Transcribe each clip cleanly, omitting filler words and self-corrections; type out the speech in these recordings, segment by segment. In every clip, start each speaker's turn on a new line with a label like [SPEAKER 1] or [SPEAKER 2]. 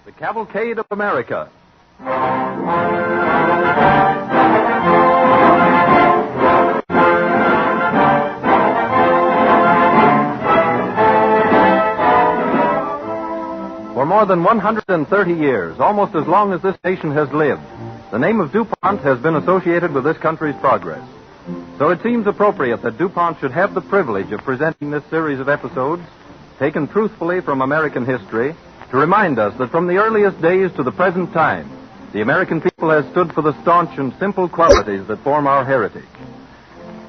[SPEAKER 1] The Cavalcade of America. For more than 130 years, almost as long as this nation has lived, the name of DuPont has been associated with this country's progress. So it seems appropriate that DuPont should have the privilege of presenting this series of episodes, taken truthfully from American history, to remind us that from the earliest days to the present time, the American people has stood for the staunch and simple qualities that form our heritage.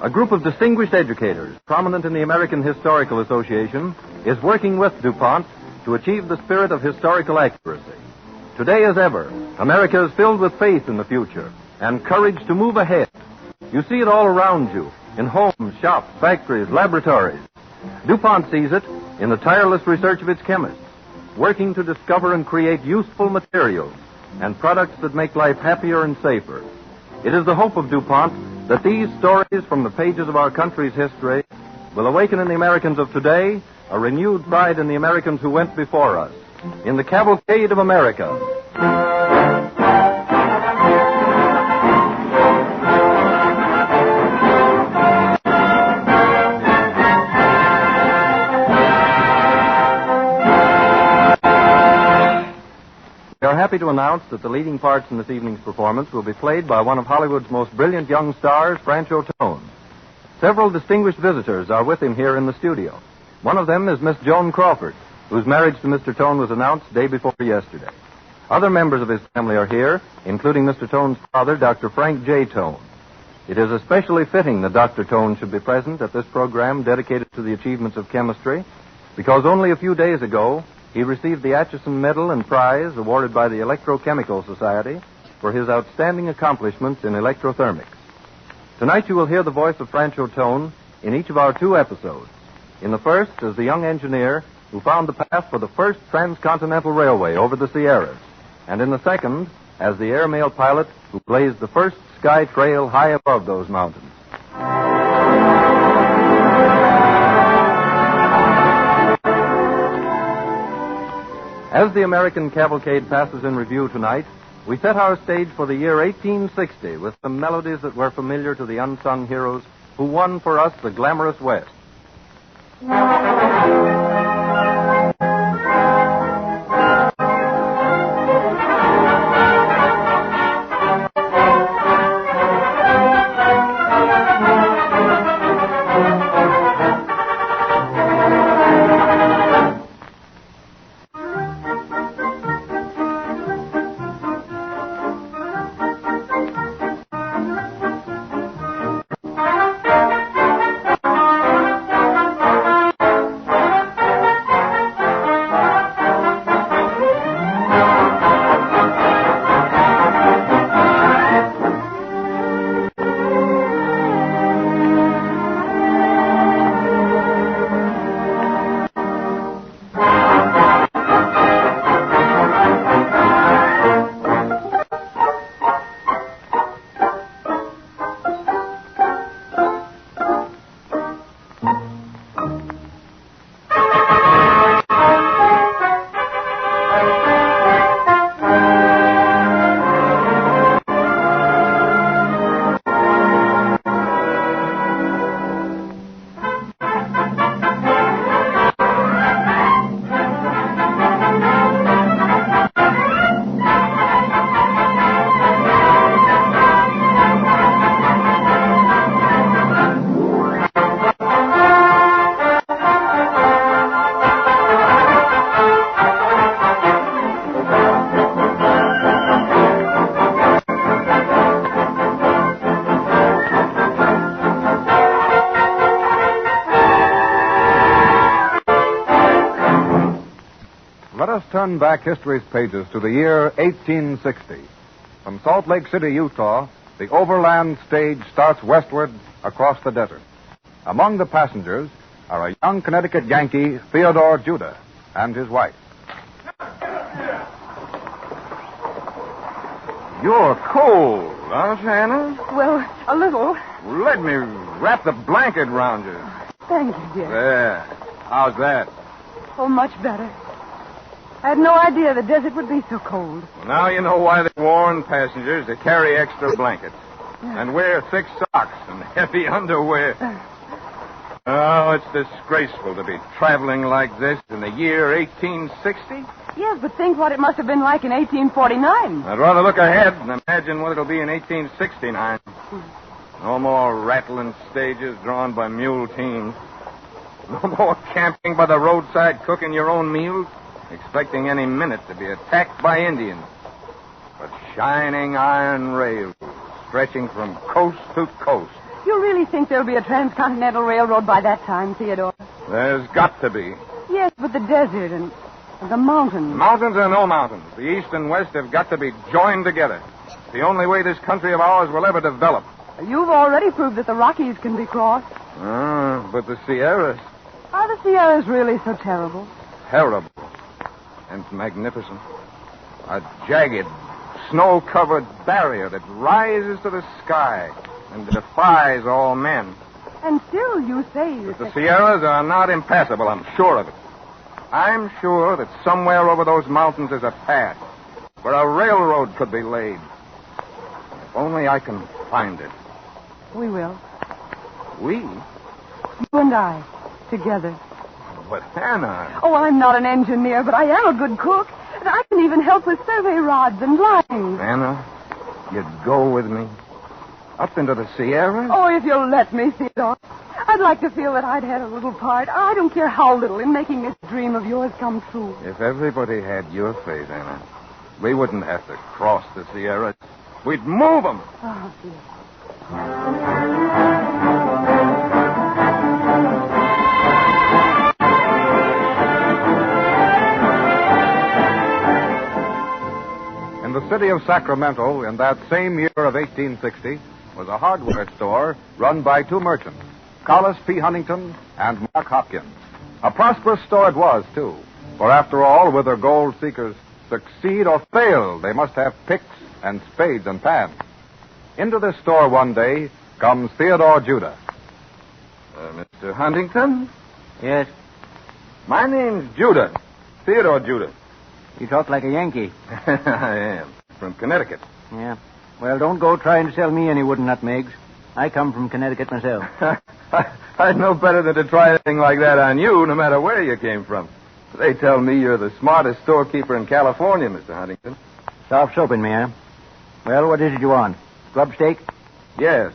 [SPEAKER 1] A group of distinguished educators, prominent in the American Historical Association, is working with DuPont to achieve the spirit of historical accuracy. Today as ever, America is filled with faith in the future and courage to move ahead. You see it all around you, in homes, shops, factories, laboratories. DuPont sees it in the tireless research of its chemists, working to discover and create useful materials and products that make life happier and safer. It is the hope of DuPont that these stories from the pages of our country's history will awaken in the Americans of today a renewed pride in the Americans who went before us, in the Cavalcade of America. We are happy to announce that the leading parts in this evening's performance will be played by one of Hollywood's most brilliant young stars, Francho Tone. Several distinguished visitors are with him here in the studio. One of them is Miss Joan Crawford, whose marriage to Mr. Tone was announced day before yesterday. Other members of his family are here, including Mr. Tone's father, Dr. Frank J. Tone. It is especially fitting that Dr. Tone should be present at this program dedicated to the achievements of chemistry, because only a few days ago, he received the Atchison Medal and Prize awarded by the Electrochemical Society for his outstanding accomplishments in electrothermics. Tonight you will hear the voice of Francho Tone in each of our two episodes. In the first, as the young engineer who found the path for the first transcontinental railway over the Sierras. And in the second, as the airmail pilot who blazed the first sky trail high above those mountains. As the American Cavalcade passes in review tonight, we set our stage for the year 1860 with some melodies that were familiar to the unsung heroes who won for us the glamorous West.
[SPEAKER 2] Let us turn back history's pages to the year 1860. From Salt Lake City, Utah, the overland stage starts westward across the desert. Among the passengers are a young Connecticut Yankee, Theodore Judah, and his wife.
[SPEAKER 3] You're cold, aren't you, Hannah?
[SPEAKER 4] Well, a little.
[SPEAKER 3] Let me wrap the blanket round you.
[SPEAKER 4] Thank you, dear.
[SPEAKER 3] There. How's that?
[SPEAKER 4] Oh, much better. I had no idea the desert would be so cold.
[SPEAKER 3] Well, now you know why they warn passengers to carry extra blankets and wear thick socks and heavy underwear. Oh, it's disgraceful to be traveling like this in the year 1860.
[SPEAKER 4] Yes, but think what it must have been like in 1849.
[SPEAKER 3] I'd rather look ahead and imagine what it'll be in 1869. No more rattling stages drawn by mule teams. No more camping by the roadside cooking your own meals, expecting any minute to be attacked by Indians. But shining iron rails stretching from coast to coast.
[SPEAKER 4] You really think there'll be a transcontinental railroad by that time, Theodore?
[SPEAKER 3] There's got to be.
[SPEAKER 4] Yes, but the desert and the mountains.
[SPEAKER 3] Mountains or no mountains, the East and West have got to be joined together. It's the only way this country of ours will ever develop.
[SPEAKER 4] You've already proved that the Rockies can be crossed.
[SPEAKER 3] But the Sierras...
[SPEAKER 4] Are the Sierras really so terrible?
[SPEAKER 3] Terrible. And magnificent. A jagged, snow-covered barrier that rises to the sky and defies all men.
[SPEAKER 4] And still you say...
[SPEAKER 3] But the Sierras are not impassable, I'm sure of it. I'm sure that somewhere over those mountains is a path where a railroad could be laid. If only I can find it.
[SPEAKER 4] We will.
[SPEAKER 3] We?
[SPEAKER 4] You and I, together.
[SPEAKER 3] But Hannah...
[SPEAKER 4] Oh, I'm not an engineer, but I am a good cook. And I can even help with survey rods and lines.
[SPEAKER 3] Hannah, you'd go with me? Up into the Sierras?
[SPEAKER 4] Oh, if you'll let me, Theodore. I'd like to feel that I'd had a little part, I don't care how little, in making this dream of yours come true.
[SPEAKER 3] If everybody had your faith, Anna, we wouldn't have to cross the Sierras. We'd move them.
[SPEAKER 4] Oh, dear.
[SPEAKER 2] In the city of Sacramento, in that same year of 1860, was a hardware store run by two merchants, Collis P. Huntington and Mark Hopkins. A prosperous store it was, too, for after all, whether gold seekers succeed or fail, they must have picks and spades and pans. Into this store one day comes Theodore Judah.
[SPEAKER 3] Mr. Huntington?
[SPEAKER 5] Yes.
[SPEAKER 3] My name's Judah. Theodore Judah.
[SPEAKER 5] You talk like a Yankee.
[SPEAKER 3] I am. From Connecticut.
[SPEAKER 5] Yeah. Well, don't go trying to sell me any wooden nutmegs. I come from Connecticut myself.
[SPEAKER 3] I'd know better than to try anything like that on you, no matter where you came from. They tell me you're the smartest storekeeper in California, Mr. Huntington.
[SPEAKER 5] Soft soaping me, huh? Well, what is it you want? Grub steak?
[SPEAKER 3] Yes.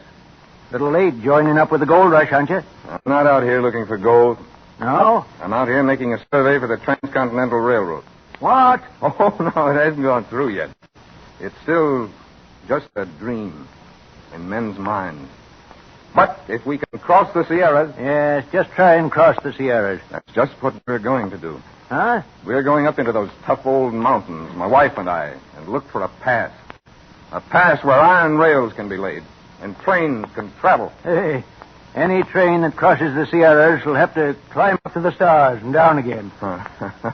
[SPEAKER 5] Little late joining up with the gold rush, aren't you?
[SPEAKER 3] I'm not out here looking for gold.
[SPEAKER 5] No?
[SPEAKER 3] I'm out here making a survey for the Transcontinental Railroad.
[SPEAKER 5] What?
[SPEAKER 3] Oh, no, it hasn't gone through yet. It's still just a dream in men's minds. But if we can cross the Sierras...
[SPEAKER 5] Yes, just try and cross the Sierras.
[SPEAKER 3] That's just what we're going to do.
[SPEAKER 5] Huh?
[SPEAKER 3] We're going up into those tough old mountains, my wife and I, and look for a pass. A pass where iron rails can be laid and trains can travel.
[SPEAKER 5] Hey, any train that crosses the Sierras will have to climb up to the stars and down again.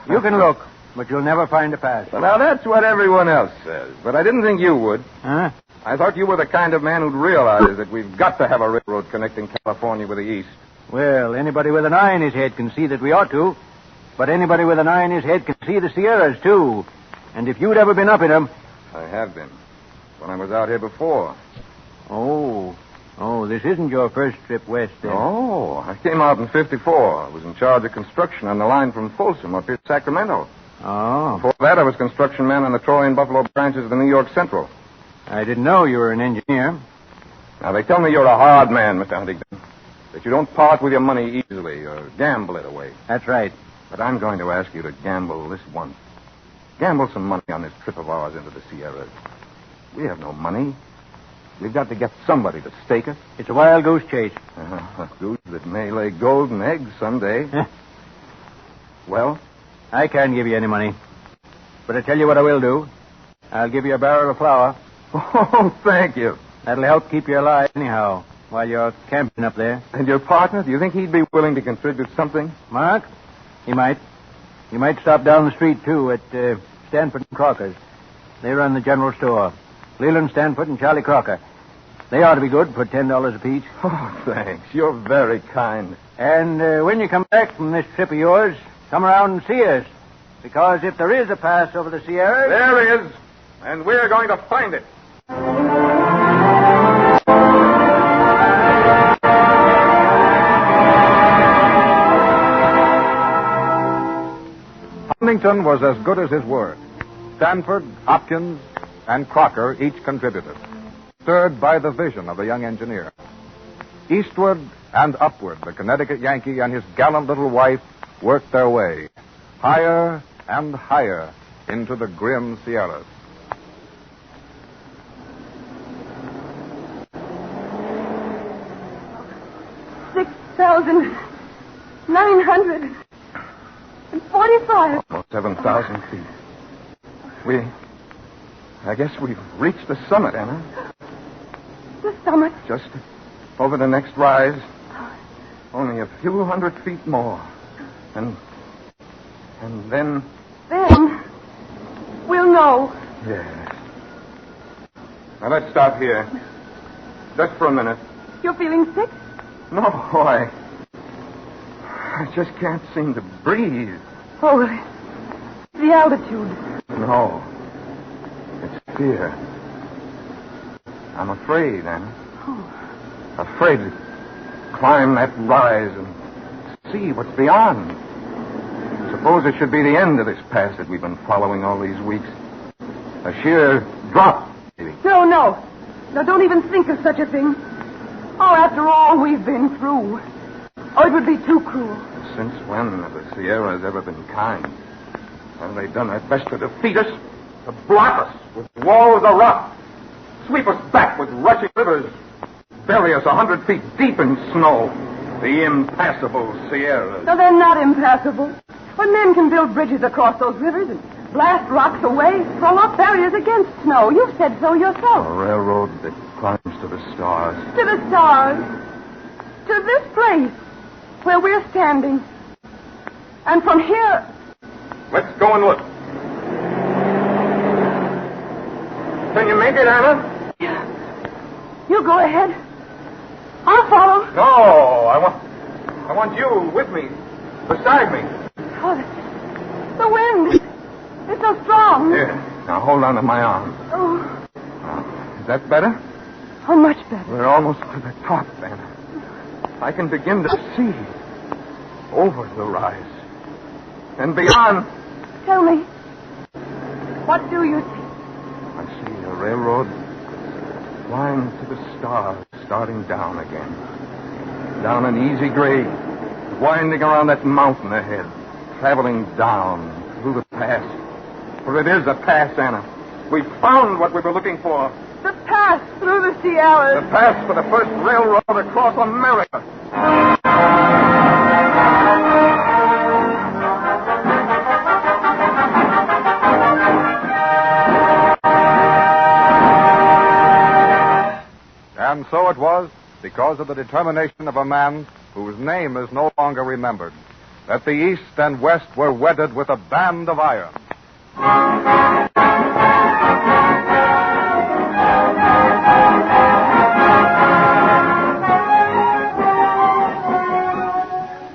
[SPEAKER 5] You can look, but you'll never find a pass.
[SPEAKER 3] Well, now, that's what everyone else says, but I didn't think you would.
[SPEAKER 5] Huh?
[SPEAKER 3] I thought you were the kind of man who'd realize that we've got to have a railroad connecting California with the East.
[SPEAKER 5] Well, anybody with an eye in his head can see that we ought to. But anybody with an eye in his head can see the Sierras, too. And if you'd ever been up in them...
[SPEAKER 3] I have been. When I was out here before.
[SPEAKER 5] Oh, this isn't your first trip west, then.
[SPEAKER 3] Oh, I came out in 54. I was in charge of construction on the line from Folsom up here to Sacramento.
[SPEAKER 5] Oh.
[SPEAKER 3] Before that, I was construction man on the Troy and Buffalo branches of the New York Central.
[SPEAKER 5] I didn't know you were an engineer.
[SPEAKER 3] Now, they tell me you're a hard man, Mr. Huntington. That you don't part with your money easily or gamble it away.
[SPEAKER 5] That's right.
[SPEAKER 3] But I'm going to ask you to gamble this once. Gamble some money on this trip of ours into the Sierras. We have no money. We've got to get somebody to stake us.
[SPEAKER 5] It's a wild goose chase.
[SPEAKER 3] A goose that may lay golden eggs someday. Well?
[SPEAKER 5] I can't give you any money. But I tell you what I will do. I'll give you a barrel of flour.
[SPEAKER 3] Oh, thank you.
[SPEAKER 5] That'll help keep you alive anyhow, while you're camping up there.
[SPEAKER 3] And your partner, do you think he'd be willing to contribute something?
[SPEAKER 5] Mark? He might. You might stop down the street, too, at Stanford and Crocker's. They run the general store. Leland Stanford and Charlie Crocker. They ought to be good for $10 apiece.
[SPEAKER 3] Oh, thanks. You're very kind.
[SPEAKER 5] And when you come back from this trip of yours, come around and see us. Because if there is a pass over the Sierras...
[SPEAKER 3] There is, and we're going to find it.
[SPEAKER 2] Huntington was as good as his word. Stanford, Hopkins, and Crocker each contributed, stirred by the vision of the young engineer. Eastward and upward, the Connecticut Yankee and his gallant little wife worked their way, higher and higher into the grim Sierras.
[SPEAKER 4] $6,945.
[SPEAKER 3] Almost 7,000 feet. I guess we've reached the summit, Anna.
[SPEAKER 4] The summit?
[SPEAKER 3] Just over the next rise. Only a few hundred feet more. And then...
[SPEAKER 4] Then we'll know.
[SPEAKER 3] Yes. Now, let's stop here. Just for a minute.
[SPEAKER 4] You're feeling sick?
[SPEAKER 3] No, I just can't seem to breathe.
[SPEAKER 4] Oh, the altitude.
[SPEAKER 3] No. It's fear. I'm afraid, Anna.
[SPEAKER 4] Oh.
[SPEAKER 3] Afraid to climb that rise and see what's beyond. Suppose it should be the end of this pass that we've been following all these weeks. A sheer drop, maybe.
[SPEAKER 4] No. No, don't even think of such a thing. Oh, after all we've been through. Oh, it would be too cruel.
[SPEAKER 3] Since when have the Sierras ever been kind? Haven't they done their best to defeat us? To block us with walls of rock? Sweep us back with rushing rivers? Bury us 100 feet deep in snow? The impassable Sierras.
[SPEAKER 4] No, they're not impassable. But men can build bridges across those rivers and blast rocks away, throw up barriers against snow. You've said so yourself.
[SPEAKER 3] A railroad that climbs to the stars.
[SPEAKER 4] To the stars. To this place where we're standing. And from here...
[SPEAKER 3] Let's go and look. Can you make it, Anna?
[SPEAKER 4] You go ahead. I'll follow.
[SPEAKER 3] No, I want you with me, beside me.
[SPEAKER 4] Oh, the wind. It's so strong.
[SPEAKER 3] Here, now hold on to my arm.
[SPEAKER 4] Oh.
[SPEAKER 3] Is that better?
[SPEAKER 4] Oh, much better.
[SPEAKER 3] We're almost to the top, Anna. I can begin to see over the rise. And beyond.
[SPEAKER 4] Tell me, what do you see?
[SPEAKER 3] I see a railroad flying to the stars, starting down again. Down an easy grade, winding around that mountain ahead, traveling down through the pass. For it is a pass, Anna. We found what we were looking for.
[SPEAKER 4] The pass through the Sierras.
[SPEAKER 3] The pass for the first railroad across America.
[SPEAKER 2] And so it was, because of the determination of a man whose name is no longer remembered, that the East and West were wedded with a band of iron.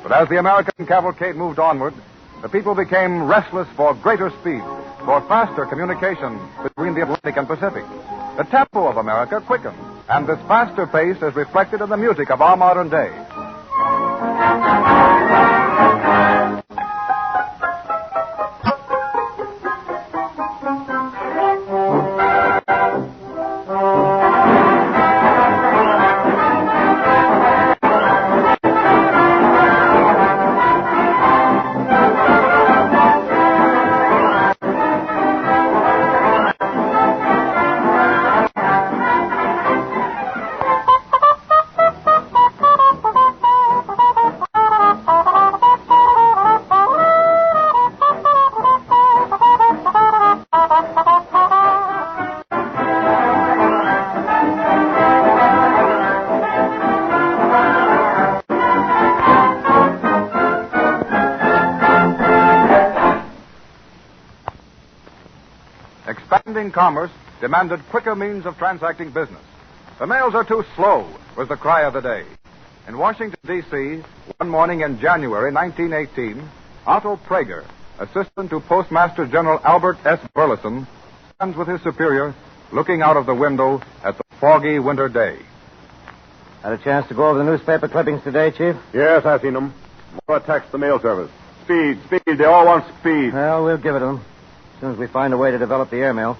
[SPEAKER 2] But as the American cavalcade moved onward, the people became restless for greater speed, for faster communication between the Atlantic and Pacific. The tempo of America quickened, and this faster pace is reflected in the music of our modern day. Expanding commerce demanded quicker means of transacting business. The mails are too slow, was the cry of the day. In Washington, D.C., one morning in January 1918, Otto Prager, Assistant to Postmaster General Albert S. Burleson stands with his superior looking out of the window at the foggy winter day.
[SPEAKER 5] Had a chance to go over the newspaper clippings today, Chief?
[SPEAKER 6] Yes, I've seen them. More attacks the mail service. Speed. They all want speed.
[SPEAKER 5] Well, we'll give it to them. As soon as we find a way to develop the airmail.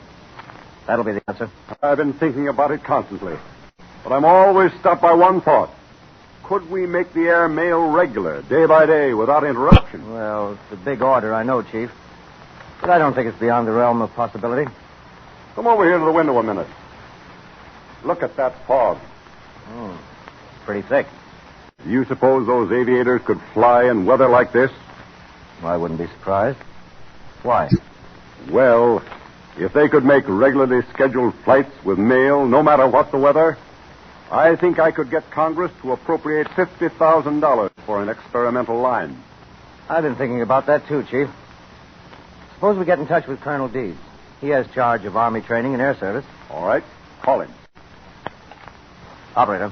[SPEAKER 5] That'll be the answer.
[SPEAKER 6] I've been thinking about it constantly. But I'm always stopped by one thought. Could we make the air mail regular, day by day, without interruption?
[SPEAKER 5] Well, it's a big order, I know, Chief. But I don't think it's beyond the realm of possibility.
[SPEAKER 6] Come over here to the window a minute. Look at that fog.
[SPEAKER 5] Pretty thick.
[SPEAKER 6] Do you suppose those aviators could fly in weather like this?
[SPEAKER 5] Well, I wouldn't be surprised. Why?
[SPEAKER 6] Well, if they could make regularly scheduled flights with mail, no matter what the weather, I think I could get Congress to appropriate $50,000 for an experimental line.
[SPEAKER 5] I've been thinking about that, too, Chief. Suppose we get in touch with Colonel Deeds. He has charge of Army training and air service.
[SPEAKER 6] All right. Call him.
[SPEAKER 5] Operator,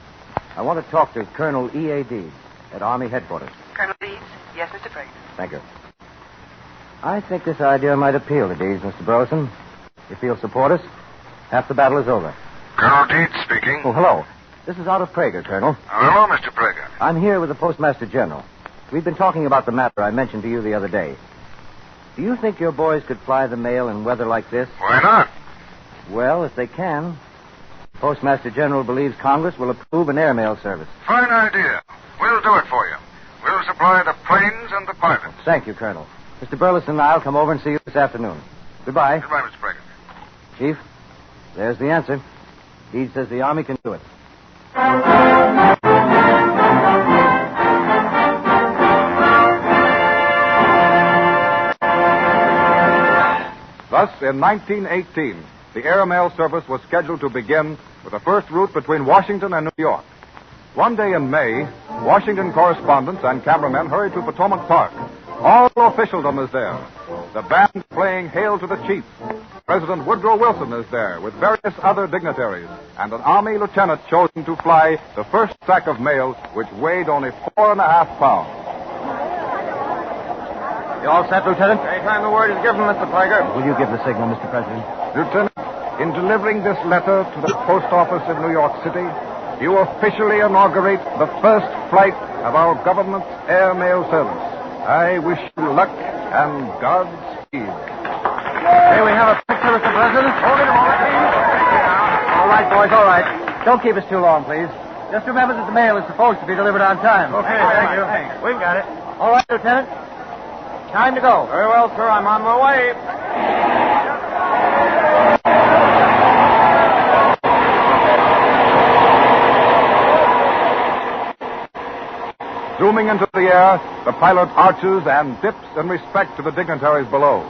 [SPEAKER 5] I want to talk to Colonel E.A. Deeds at Army headquarters.
[SPEAKER 7] Colonel Deeds? Yes, Mr. Prager.
[SPEAKER 5] Thank you. I think this idea might appeal to Deeds, Mr. Burleson. If he'll support us, half the battle is over.
[SPEAKER 8] Colonel Deeds speaking.
[SPEAKER 5] Oh, hello. This is out of Prager, Colonel.
[SPEAKER 8] Hello, Mr. Prager.
[SPEAKER 5] I'm here with the Postmaster General. We've been talking about the matter I mentioned to you the other day. Do you think your boys could fly the mail in weather like this?
[SPEAKER 8] Why not?
[SPEAKER 5] Well, if they can, Postmaster General believes Congress will approve an airmail service.
[SPEAKER 8] Fine idea. We'll do it for you. We'll supply the planes and the pilots.
[SPEAKER 5] Thank you, Colonel. Mr. Burleson and I'll come over and see you this afternoon. Goodbye.
[SPEAKER 8] Goodbye, Mr. Prager.
[SPEAKER 5] Chief, there's the answer. Deeds says the Army can do it.
[SPEAKER 2] Thus, in 1918, the airmail service was scheduled to begin with the first route between Washington and New York. One day in May, Washington correspondents and cameramen hurried to Potomac Park. All officialdom is there. The band playing Hail to the Chief. President Woodrow Wilson is there with various other dignitaries, and an Army lieutenant chosen to fly the first sack of mail, which weighed only 4.5 pounds.
[SPEAKER 5] You all set, Lieutenant?
[SPEAKER 3] Anytime the word is given, Mr. Prager.
[SPEAKER 5] Will you give the signal, Mr. President?
[SPEAKER 2] Lieutenant, in delivering this letter to the post office in New York City, you officially inaugurate the first flight of our government's airmail service. I wish you luck and Godspeed.
[SPEAKER 5] Hey, we have a picture, Mr. President. Hold it a moment, please. All right, boys, all right. Don't keep us too long, please. Just remember that the mail is supposed to be delivered on time.
[SPEAKER 3] Okay, thank you. We've got it.
[SPEAKER 5] All right, Lieutenant. Time to go.
[SPEAKER 3] Very well, sir. I'm on my way.
[SPEAKER 2] Zooming into the air, the pilot arches and dips in respect to the dignitaries below.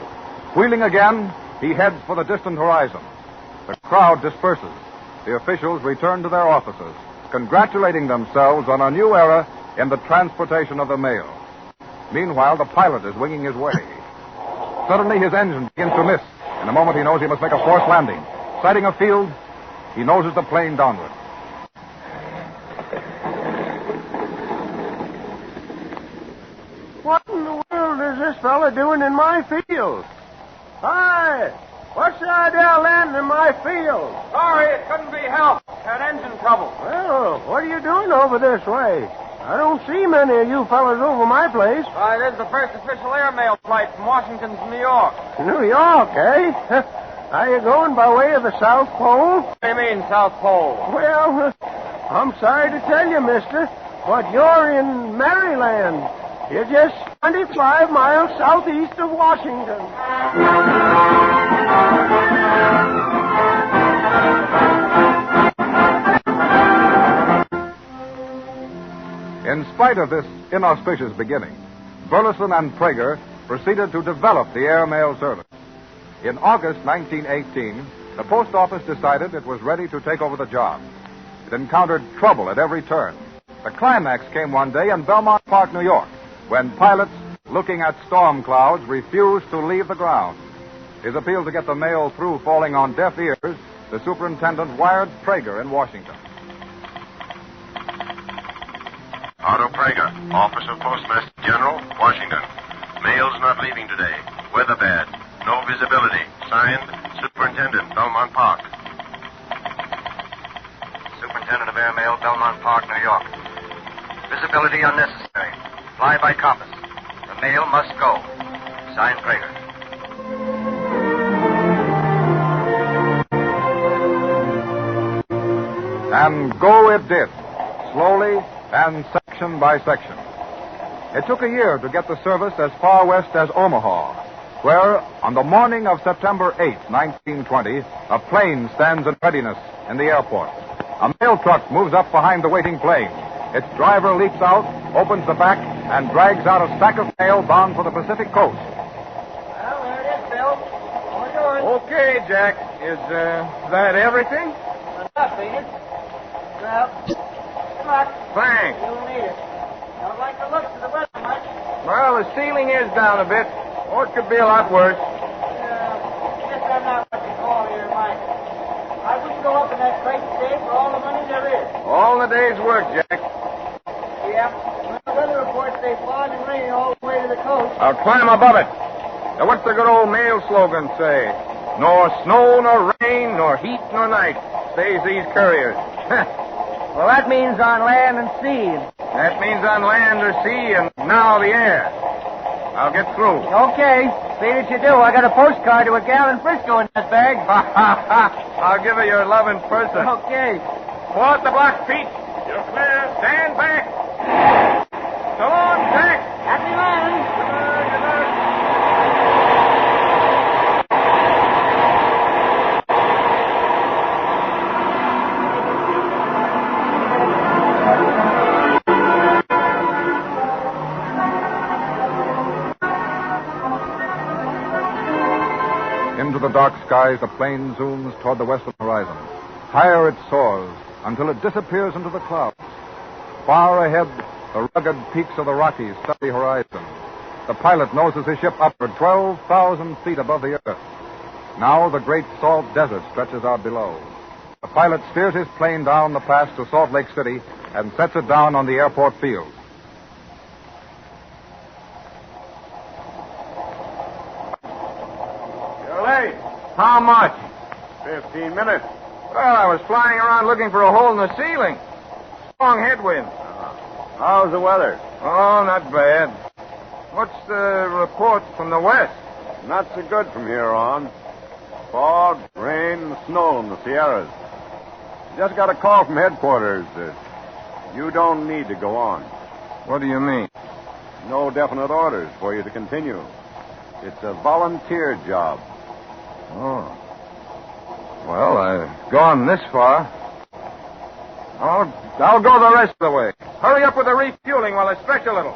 [SPEAKER 2] Wheeling again, he heads for the distant horizon. The crowd disperses. The officials return to their offices, congratulating themselves on a new era in the transportation of the mail. Meanwhile, the pilot is winging his way. Suddenly, his engine begins to miss. In a moment, he knows he must make a forced landing. Sighting a field, he noses the plane downward.
[SPEAKER 6] What in the world is this fella doing in my field? Hi! What's the idea of landing in my field?
[SPEAKER 3] Sorry, it couldn't be helped. Had engine trouble.
[SPEAKER 6] Well, what are you doing over this way? I don't see many of you fellas over my place.
[SPEAKER 3] This is the first official airmail flight from Washington to New York.
[SPEAKER 6] New York, eh? Are you going by way of the South Pole?
[SPEAKER 3] What do you mean, South Pole?
[SPEAKER 6] Well, I'm sorry to tell you, mister, but you're in Maryland. You're just 25 miles southeast of Washington.
[SPEAKER 2] In spite of this inauspicious beginning, Burleson and Prager proceeded to develop the airmail service. In August 1918, the post office decided it was ready to take over the job. It encountered trouble at every turn. The climax came one day in Belmont Park, New York, when pilots, looking at storm clouds, refused to leave the ground. His appeal to get the mail through falling on deaf ears, the superintendent wired Prager in Washington.
[SPEAKER 8] Otto Prager, Office of Postmaster General, Washington.
[SPEAKER 9] Mail's not leaving today. Weather bad. No visibility. Signed, Superintendent, Belmont Park.
[SPEAKER 8] Superintendent of Airmail, Belmont Park, New York. Visibility unnecessary. Fly by compass. The mail must go. Signed, Prager.
[SPEAKER 2] And go it did, slowly and section by section. It took a year to get the service as far west as Omaha, where, on the morning of September 8, 1920, a plane stands in readiness in the airport. A mail truck moves up behind the waiting plane. Its driver leaps out, opens the back, and drags out a stack of mail bound for the Pacific coast.
[SPEAKER 5] Well, there it is, Bill. All yours.
[SPEAKER 3] Okay, Jack. Is that everything?
[SPEAKER 5] Enough, ain't it? Well, good luck.
[SPEAKER 3] Thanks.
[SPEAKER 5] You'll need it. Don't like the looks of the weather much.
[SPEAKER 3] Well, the ceiling is down a bit. Or it could be a lot worse.
[SPEAKER 5] Guess I'm not what you call here, Mike. I wouldn't go up in that crate today for all the money there is.
[SPEAKER 3] All the day's work, Jack.
[SPEAKER 5] Yeah. Well, the weather reports say fog and rain all the way to the coast.
[SPEAKER 3] I'll climb above it. Now, what's the good old mail slogan say? Nor snow, nor rain, nor heat, nor night stays these couriers.
[SPEAKER 5] Well, that means on land and sea.
[SPEAKER 3] That means on land or sea, and now the air. I'll get through.
[SPEAKER 5] Okay. See that you do. I got a postcard to a gal in Frisco in that bag.
[SPEAKER 3] I'll give her your love in person.
[SPEAKER 5] Okay.
[SPEAKER 3] Pull out the block, Pete. You're clear. Stand back. So long, Jack.
[SPEAKER 5] Happy landing.
[SPEAKER 2] Into the dark skies, the plane zooms toward the western horizon. Higher it soars until it disappears into the clouds. Far ahead, the rugged peaks of the Rockies stud the horizon. The pilot noses his ship upward 12,000 feet above the earth. Now the great salt desert stretches out below. The pilot steers his plane down the pass to Salt Lake City and sets it down on the airport field.
[SPEAKER 3] You're late. How much?
[SPEAKER 6] 15 minutes.
[SPEAKER 3] Well, I was flying around looking for a hole in the ceiling. Strong headwind.
[SPEAKER 6] How's the weather?
[SPEAKER 3] Oh, not bad. What's the report from the west?
[SPEAKER 6] Not so good from here on. Fog, rain, and snow in the Sierras. Just got a call from headquarters. You don't need to go on.
[SPEAKER 3] What do you mean?
[SPEAKER 6] No definite orders for you to continue. It's a volunteer job.
[SPEAKER 3] Oh. Well, I've gone this far. I'll go the rest of the way. Hurry up with the refueling while I stretch a little.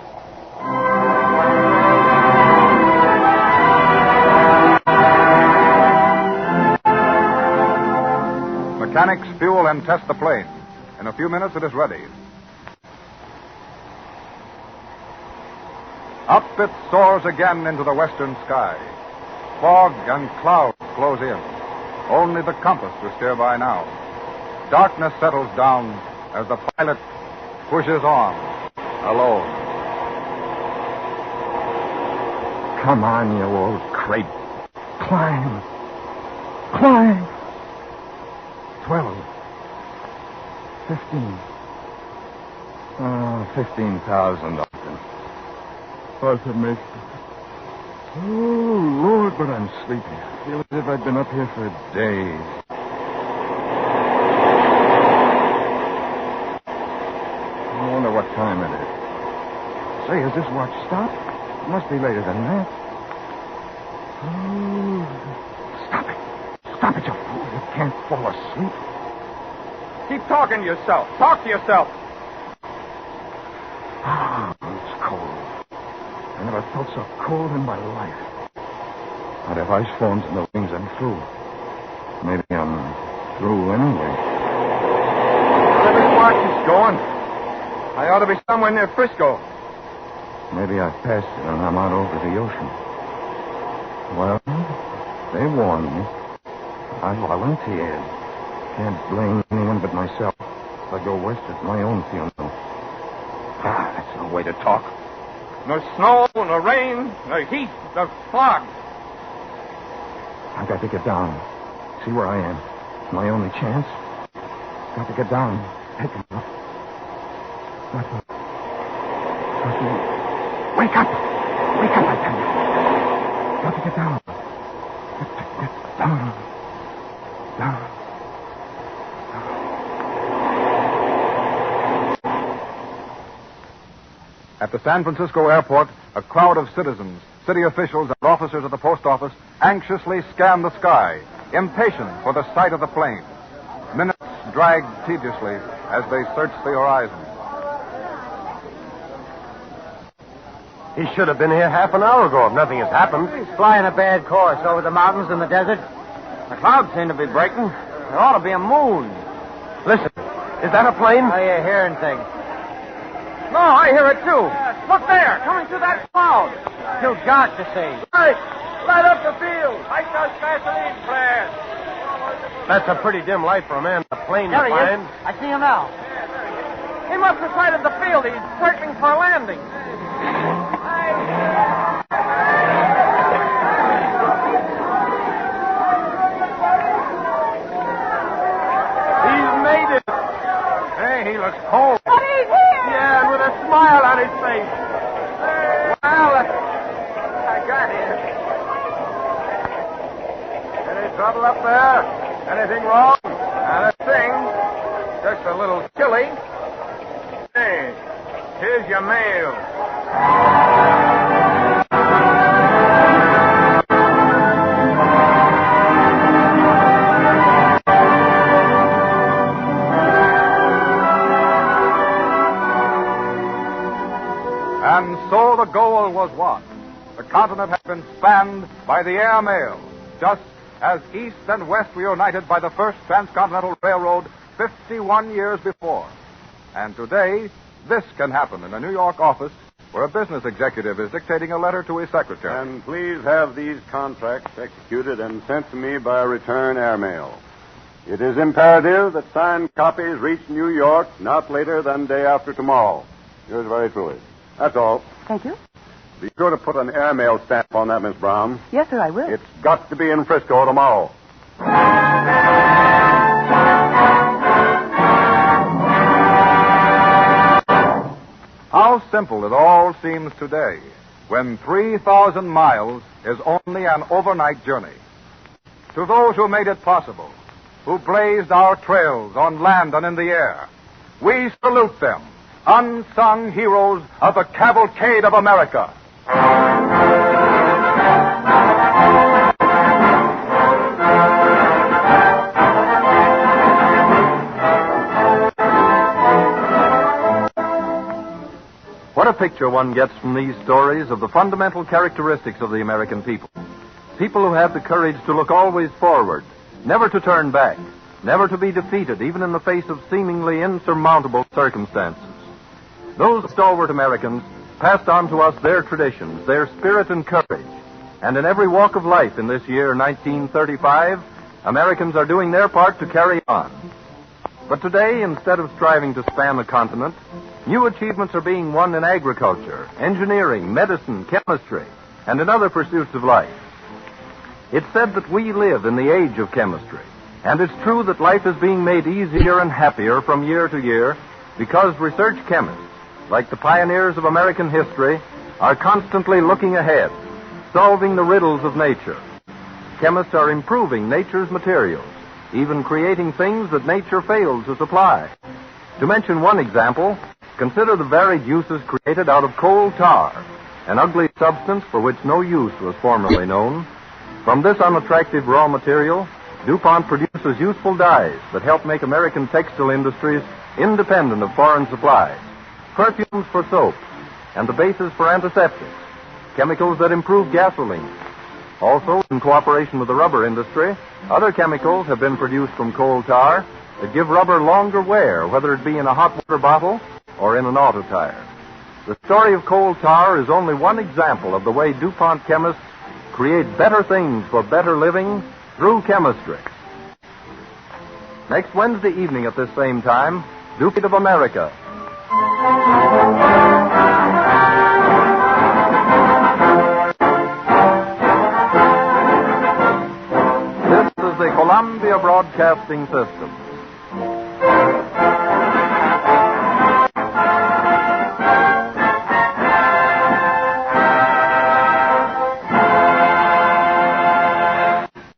[SPEAKER 2] Mechanics fuel and test the plane. In a few minutes, it is ready. Up it soars again into the western sky. Fog and clouds close in. Only the compass to steer by now. Darkness settles down as the pilot pushes on, alone.
[SPEAKER 3] Come on, you old crate. Climb. Climb. 12. 15. Oh, 15,000, Doctor. What's a mistake? Oh, Lord, but I'm sleepy. I feel as if I'd been up here for days. I wonder what time it is. Say, has this watch stopped? It must be later than that. Oh, stop it. Stop it, you fool. You can't fall asleep. Keep talking to yourself. Talk to yourself. Ah, it's cold. I never felt so cold in my life. I'd have ice forms in the wings. I'm through. Maybe I'm through anyway. Where this watch is going? I ought to be somewhere near Frisco. Maybe I've passed it and I'm out over the ocean. Well, they warned me. I volunteered. Can't blame anyone but myself. If I go west, it's my own funeral. Ah, that's no way to talk. No snow, no rain, no heat, no fog. I've got to get down. See where I am. It's my only chance. Got to get down. Take him up. Wake up! Wake up, I tell you. Got to get down. Got to get down. Down.
[SPEAKER 2] At the San Francisco airport, a crowd of citizens, city officials, and officers of the post office anxiously scan the sky, impatient for the sight of the plane. Minutes drag tediously as they search the horizon.
[SPEAKER 10] He should have been here half an hour ago if nothing has happened.
[SPEAKER 5] He's flying a bad course over the mountains and the desert. The clouds seem to be breaking. There ought to be a moon.
[SPEAKER 10] Listen, is that a plane?
[SPEAKER 5] Are you hearing things?
[SPEAKER 10] No, I hear it too. Look there, coming through that cloud.
[SPEAKER 5] Too dark to see.
[SPEAKER 10] Hey, light up the field. Light those gasoline flares. That's a pretty dim light for a man in a plane to
[SPEAKER 5] There he
[SPEAKER 10] find.
[SPEAKER 5] is. I see him now.
[SPEAKER 10] He must have sighted the field. He's circling for a landing. He's made it. Hey, he looks cold.
[SPEAKER 4] But he's here!
[SPEAKER 10] Yeah, and with a smile on his face. Well, I got him. Any trouble up there? Anything wrong? Not a thing. Just a little chilly.
[SPEAKER 3] Hey, here's your mail.
[SPEAKER 2] And so the goal was won. The continent had been spanned by the air mail, just as East and West were united by the first transcontinental railroad 51 years before. And today, this can happen in a New York office where a business executive is dictating a letter to his secretary.
[SPEAKER 6] And please have these contracts executed and sent to me by return airmail. It is imperative that signed copies reach New York not later than day after tomorrow. Yours very truly. That's all.
[SPEAKER 4] Thank you.
[SPEAKER 6] Be sure to put an airmail stamp on that, Miss Brown.
[SPEAKER 4] Yes, sir, I will.
[SPEAKER 6] It's got to be in Frisco tomorrow.
[SPEAKER 2] How simple it all seems today, when 3,000 miles is only an overnight journey. To those who made it possible, who blazed our trails on land and in the air, we salute them, unsung heroes of the Cavalcade of America.
[SPEAKER 1] What a picture one gets from these stories of the fundamental characteristics of the American people. People who have the courage to look always forward, never to turn back, never to be defeated, even in the face of seemingly insurmountable circumstances. Those stalwart Americans passed on to us their traditions, their spirit and courage. And in every walk of life in this year, 1935, Americans are doing their part to carry on. But today, instead of striving to span the continent, new achievements are being won in agriculture, engineering, medicine, chemistry, and in other pursuits of life. It's said that we live in the age of chemistry, and it's true that life is being made easier and happier from year to year because research chemists, like the pioneers of American history, are constantly looking ahead, solving the riddles of nature. Chemists are improving nature's materials, even creating things that nature failed to supply. To mention one example, consider the varied uses created out of coal tar, an ugly substance for which no use was formerly known. From this unattractive raw material, DuPont produces useful dyes that help make American textile industries independent of foreign supplies, perfumes for soaps, and the bases for antiseptics, chemicals that improve gasoline. Also, in cooperation with the rubber industry, other chemicals have been produced from coal tar that give rubber longer wear, whether it be in a hot water bottle or in an auto tire. The story of coal tar is only one example of the way DuPont chemists create better things for better living through chemistry. Next Wednesday evening at this same time, Cavalcade of America. the Columbia Broadcasting System.